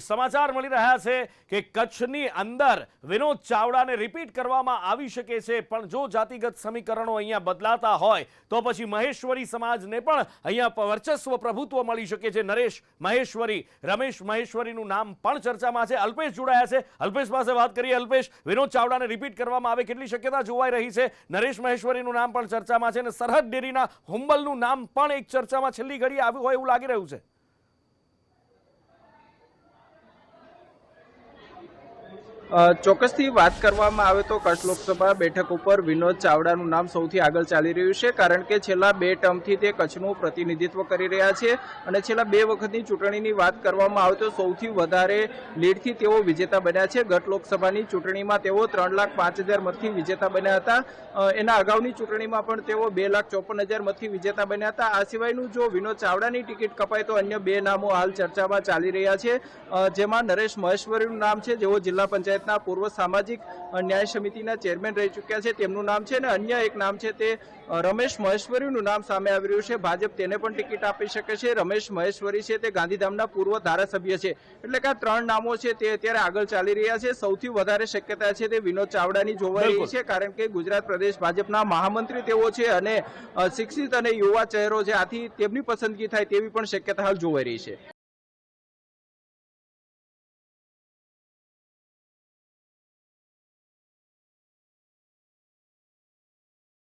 સમાચાર મળી રહ્યા છે કે કચ્છની અંદર વિનોદ ચાવડાને રિપીટ કરવામાં આવી શકે છે, પણ જો જાતિગત સમીકરણો અહીંયા બદલાતા હોય તો પછી મહેશ્વરી સમાજને પણ અહીંયા વર્ચસ્વ પ્રભુત્વ મળી શકે છે. નરેશ મહેશ્વરી, રમેશ મહેશ્વરીનું નામ પણ ચર્ચામાં છે. અલ્પેશ જોડાયા છે, અલ્પેશ પાસે વાત કરીએ. અલ્પેશ, વિનોદ ચાવડાને રિપીટ કરવામાં આવે કેટલી શક્યતા જોવાઈ રહી છે? નરેશ મહેશ્વરીનું નામ પણ ચર્ચામાં છે અને સરહદ ડેરીના હુંબલનું નામ પણ એક ચર્ચામાં છેલ્લી ઘડી આવ્યું હોય એવું લાગી રહ્યું છે. ચોક્કસથી વાત કરવામાં આવે તો કચ્છ લોકસભા બેઠક ઉપર વિનોદ ચાવડાનું નામ સૌથી આગળ ચાલી રહ્યું છે, કારણ કે છેલ્લા 2 ટર્મથી તે કચ્છનું પ્રતિનિધિત્વ કરી રહ્યા છે અને છેલ્લા 2 વખતની ચૂંટણીની વાત કરવામાં આવે તો સૌથી વધારે લીડથી તેઓ વિજેતા બન્યા છે. ગત લોકસભાની ચૂંટણીમાં તેઓ 3,05,000 મતથી વિજેતા બન્યા હતા. એના અગાઉની ચૂંટણીમાં પણ તેઓ 2,54,000 મતથી વિજેતા બન્યા હતા. આ સિવાયનું જો વિનોદ ચાવડાની ટિકિટ કપાય તો અન્ય 2 નામો હાલ ચર્ચામાં ચાલી રહ્યા છે, જેમાં નરેશ મહેશ્વરીનું નામ છે, જેઓ જિલ્લા પંચાયત પૂર્વ સામાજિક ન્યાય સમિતિના ચેરમેન રહી ચૂક્યા છે, તેમનું નામ છે, અને અન્ય એક નામ છે તે રમેશ મહેશ્વરીનું નામ સામે આવી રહ્યું છે. ભાજપ તેને પણ ટિકિટ આપી શકે છે. રમેશ મહેશ્વરી છે તે ગાંધીધામના પૂર્વ ધારાસભ્ય છે. એટલે કે આ 3 નામો છે તે અત્યારે આગળ ચાલી રહ્યા છે. સૌથી વધારે શક્યતા છે તે વિનોદ ચાવડાની જોવાઈ રહી છે, કારણ કે ગુજરાત પ્રદેશ ભાજપના મહામંત્રી તેઓ છે અને શિક્ષિત અને યુવા ચહેરો છે, આથી તેમની પસંદગી થાય તેવી પણ શક્યતા હાલ જોવાઈ રહી છે.